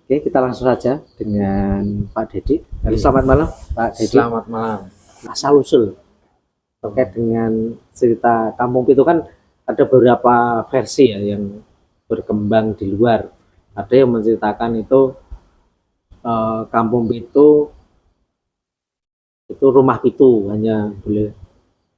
Oke, kita langsung saja dengan Pak Dedi. Iya. Selamat malam, Pak Dedi. Selamat malam. Asal usul terkait dengan cerita Kampung Pitu kan ada beberapa versi ya yang berkembang di luar. Ada yang menceritakan itu Kampung Pitu itu rumah pitu, hanya boleh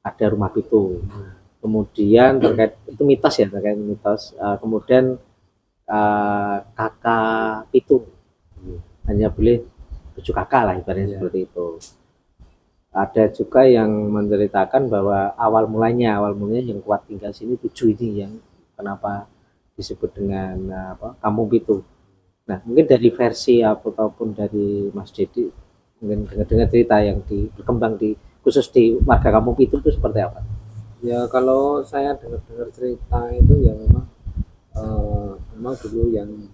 ada rumah pitu. Kemudian terkait itu mitos ya, terkait mitos. Kemudian kakak pitu hanya boleh 7 kakak lah ibaratnya seperti itu. Ada juga yang menceritakan bahwa awal mulanya yang kuat tinggal sini 7 ini yang kenapa disebut dengan Kampung Pitu. Nah mungkin dari versi ataupun dari Mas Dedi mungkin dengar cerita yang berkembang di khusus di warga Kampung Pitu itu seperti apa? Ya kalau saya dengar cerita itu ya memang dulu yang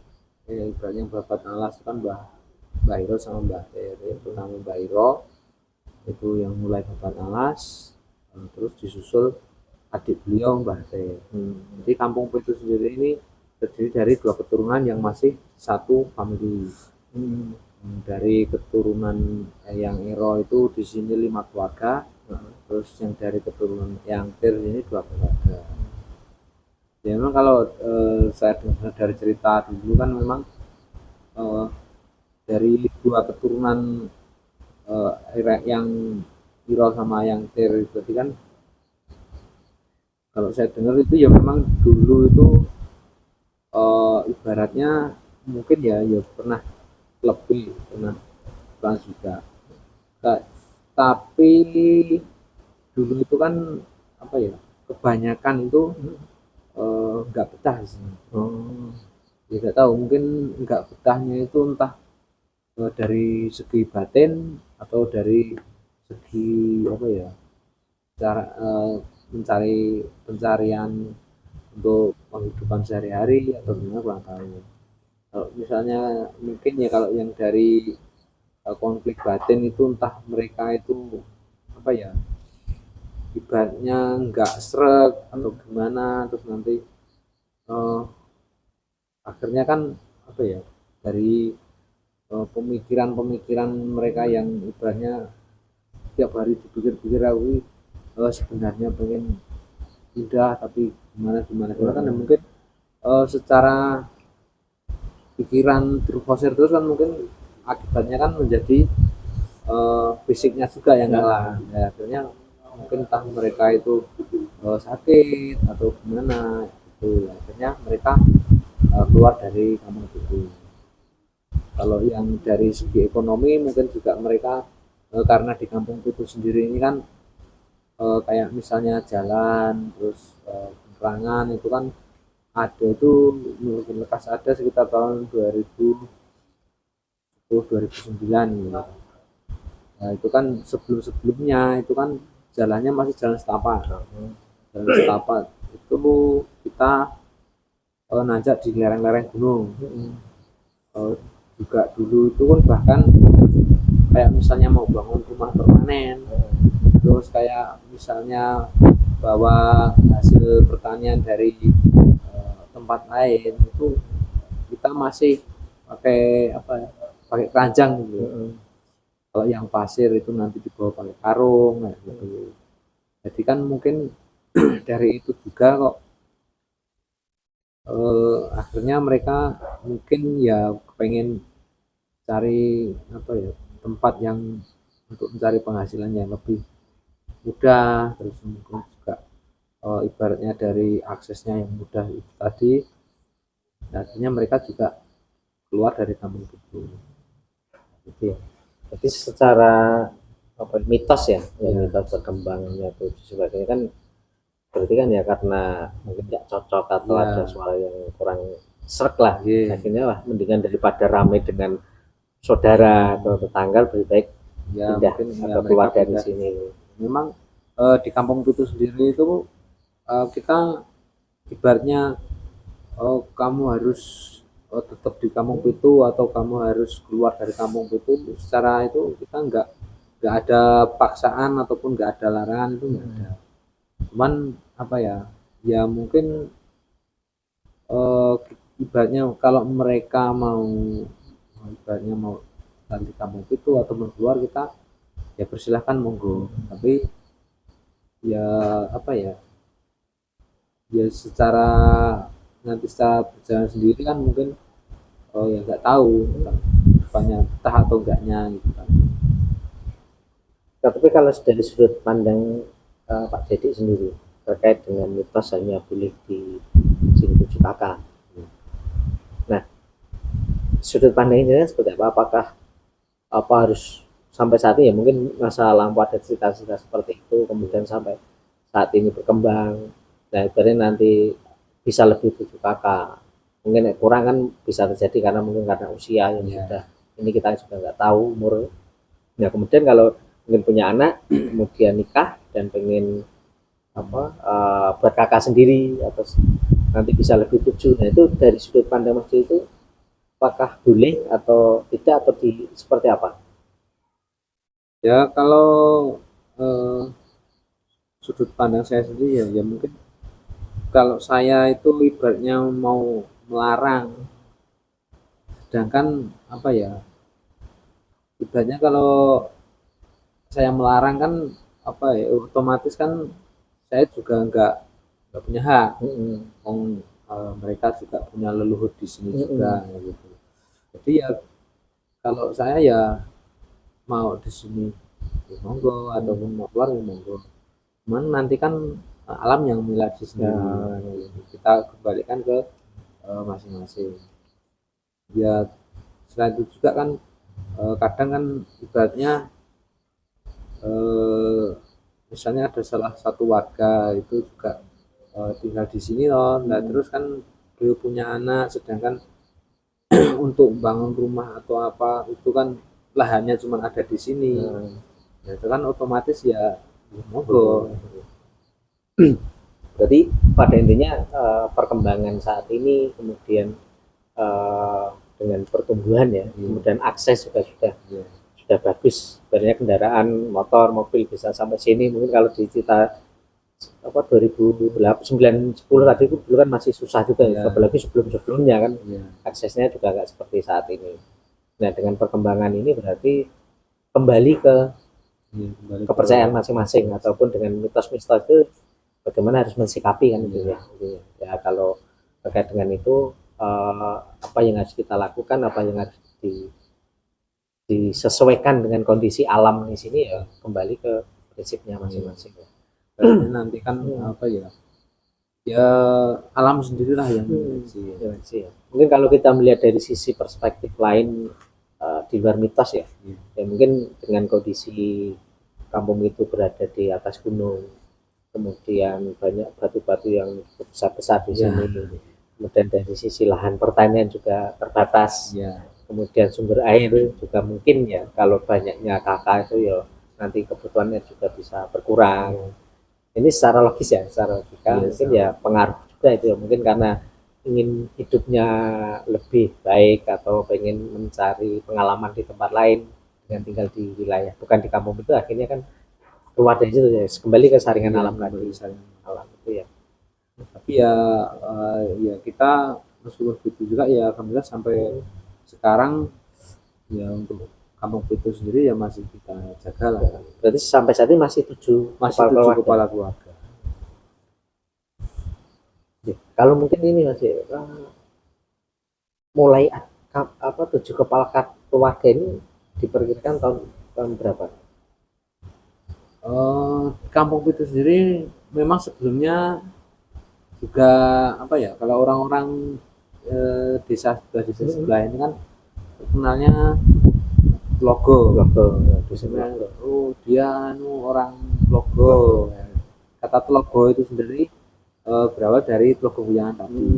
ibaratnya babat alas itu kan Mbah Iro sama Mbah Er, yaitu nama Mbah Iro itu yang mulai babat alas, terus disusul adik beliau Mbah Er. Jadi Kampung Pitu sendiri ini terdiri dari 2 keturunan yang masih satu famili. Dari keturunan yang Ero itu di sini 5 keluarga, terus yang dari keturunan yang Tir ini 2 keluarga. Ya memang kalau saya dengar dari cerita dulu kan memang eh, dari 2 keturunan yang Iro sama yang Tir berarti kan kalau saya dengar itu ya memang dulu itu ibaratnya mungkin ya pernah pernah juga. Nah, tapi dulu itu kan apa ya, kebanyakan itu nggak betah sih. Ya nggak tahu, mungkin nggak betahnya itu entah dari segi batin atau dari segi apa ya, cara mencari pencarian untuk penghidupan sehari-hari atau gimana kurang tahu. Kalau misalnya mungkin ya kalau yang dari konflik batin itu entah mereka itu apa ya, ibaratnya nggak srek atau gimana, terus nanti eh, akhirnya kan apa ya, dari pemikiran-pemikiran mereka yang ibaratnya tiap hari dipikir-pikir aku sebenarnya pengen pindah tapi gimana gimana gimana kan ya mungkin secara pikiran terfokusir terus kan mungkin akibatnya kan menjadi fisiknya juga yang kalah ya, akhirnya mungkin entah mereka itu sakit atau gimana itu akhirnya mereka keluar dari kampung itu. Kalau yang dari segi ekonomi mungkin juga mereka karena di kampung itu sendiri ini kan kayak misalnya jalan terus penerangan itu kan ada itu lekas ada sekitar tahun 2010 2009 gitu. Nah itu kan sebelum-sebelumnya itu kan jalannya masih jalan setapak. Jalan setapak itu kita nanjak di lereng-lereng gunung. Uh, Juga dulu itu kan bahkan kayak misalnya mau bangun rumah permanen, terus kayak misalnya bawa hasil pertanian dari tempat lain itu kita masih pakai apa ya, pakai keranjang gitu. Kalau yang pasir itu nanti dibawa pakai karung kayak gitu. Jadi kan mungkin dari itu juga kok akhirnya mereka mungkin ya pengen cari apa ya, tempat yang untuk mencari penghasilan yang lebih mudah, terus mungkin juga ibaratnya dari aksesnya yang mudah itu tadi, akhirnya mereka juga keluar dari kampung itu. Gitu ya. Jadi secara apa mitos ya, mitos berkembangnya itu sebagainya kan berarti kan ya karena mungkin nggak cocok atau ada suara yang kurang serak lah. Akhirnya lah mendingan daripada ramai dengan saudara atau tetangga lebih baik pindah atau keluar dari sini. Memang di kampung itu sendiri itu kita ibaratnya kamu harus tetap di kampung itu atau kamu harus keluar dari kampung itu, secara itu kita nggak ada paksaan ataupun nggak ada larangan, itu nggak ada. Cuman apa ya, ya mungkin ibaratnya kalau mereka mau ibaratnya mau nanti kampung itu ataupun keluar kita ya persilahkan monggo, tapi ya apa ya, ya secara nanti secara berjalan sendiri kan mungkin ya nggak tahu depannya betah atau enggaknya gitu kan. Tapi kalau dari sudut pandang Pak Dedi sendiri terkait dengan mitos hanya boleh di sini 7 kakak. Nah, sudut pandangnya seperti apa? Apakah apa harus sampai saat ini ya mungkin masa lampau ada cerita-cerita seperti itu kemudian sampai saat ini berkembang, nah ibaratnya nanti bisa lebih 7 kakak, mungkin kurang kan bisa terjadi karena mungkin karena usia yang sudah ini kita juga nggak tahu umur. Nah kemudian kalau mungkin punya anak kemudian nikah dan pengen apa buat kakak sendiri atau nanti bisa lebih 7, nah itu dari sudut pandang Mas itu apakah boleh atau tidak atau seperti apa? Ya kalau eh, sudut pandang saya sendiri ya, ya mungkin kalau saya itu ibaratnya mau melarang, sedangkan apa ya, ibaratnya kalau saya melarang kan apa ya, otomatis kan saya juga nggak punya hak. Mereka juga punya leluhur di sini juga gitu. Jadi ya kalau saya ya mau di sini ya monggo, ataupun mau keluar ya monggo. Cuman nanti kan alam yang memilah di sini. Kita kembalikan ke masing-masing. Ya selain itu juga kan kadang kan ibaratnya eh, misalnya ada salah satu warga itu juga tinggal di sini loh, nah terus kan beliau punya anak, sedangkan untuk bangun rumah atau apa itu kan lahannya cuma ada di sini, nah, itu kan otomatis ya monggo. Berarti pada intinya perkembangan saat ini kemudian eh, dengan pertumbuhan ya, kemudian akses juga sudah bagus. Sebenarnya kendaraan motor mobil bisa sampai sini. Mungkin kalau di kita apa 2009 10 tadi itu dulu kan masih susah juga ya, apalagi sebelum-sebelumnya kan aksesnya juga nggak seperti saat ini. Nah dengan perkembangan ini berarti kembali ke kepercayaan masing-masing ataupun dengan mitos-mitos itu bagaimana harus mensikapi kan gitu ya. Ya kalau terkait dengan itu apa yang harus kita lakukan, apa yang harus disesuaikan dengan kondisi alam di sini ya kembali ke prinsipnya masing-masing. Karena nanti kan apa ya, ya alam sendirilah yang ya. Mungkin kalau kita melihat dari sisi perspektif lain di luar mitos ya, ya mungkin dengan kondisi kampung itu berada di atas gunung, kemudian banyak batu-batu yang besar-besar di sini, kemudian dari sisi lahan pertanian juga terbatas, kemudian sumber air juga mungkin ya kalau banyaknya kakak itu ya nanti kebutuhannya juga bisa berkurang. Ini secara logis ya, secara logika mungkin ya pengaruh juga itu ya, mungkin karena ingin hidupnya lebih baik atau pengen mencari pengalaman di tempat lain dengan tinggal di wilayah bukan di kampung itu, akhirnya kan keluar dari situ ya, kembali ke saringan alam tadi, alam itu ya. Tapi ya ya kita meskipun begitu juga ya alhamdulillah sampai sekarang ya untuk kampung Pitu sendiri ya masih kita jaga lah. Berarti sampai saat ini masih 7 kepala keluarga. Kalau mungkin ini masih mulai apa 7 kepala keluarga ini diperkirakan tahun berapa? Kampung Pitu sendiri memang sebelumnya juga apa ya, kalau orang-orang desa sebelah ini kan kenalnya Logo. Oh dia orang Logo. Kata Logo itu sendiri berawal dari Logo Wuyangan tadi.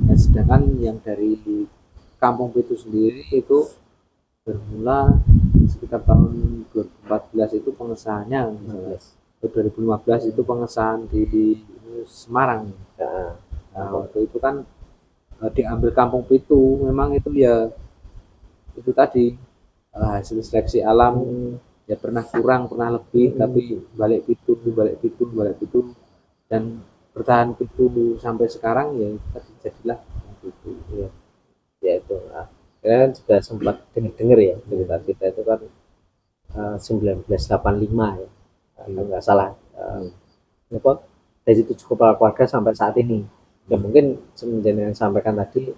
Dan sedangkan yang dari Kampung Pitu sendiri itu bermula sekitar tahun 2014 itu pengesahannya, 2015 itu pengesahan di Semarang. Nah, waktu itu kan diambil Kampung Pitu, memang itu ya itu tadi hasil seleksi alam, ya pernah kurang pernah lebih, tapi balik Pitu dan bertahan Pitu sampai sekarang ya jadilah Pitu ya itu kan juga sempat dengar ya cerita kita itu kan 1985 ya, kalau nggak salah. Apa dari 7 kepala keluarga sampai saat ini. Ya mungkin semenjak yang sampaikan tadi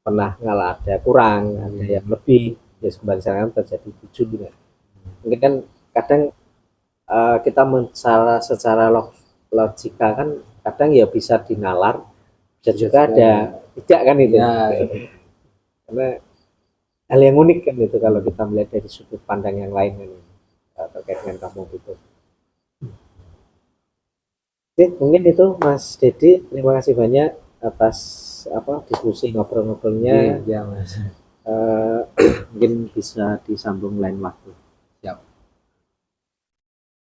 pernah ngalah ada kurang, ada yang lebih, ya kembali sekarang terjadi 7 ya. Mungkin kan kadang kita secara logika kan kadang ya bisa dinalar, bisa juga ada tidak kan itu. Ya, Karena hal yang unik kan itu kalau kita melihat dari sudut pandang yang lain kan terkait dengan kampung itu. Oke, mungkin itu Mas Dedi, terima kasih banyak atas diskusi ngobrol-ngobrolnya. ya Mas. Mungkin bisa disambung lain waktu. Siap.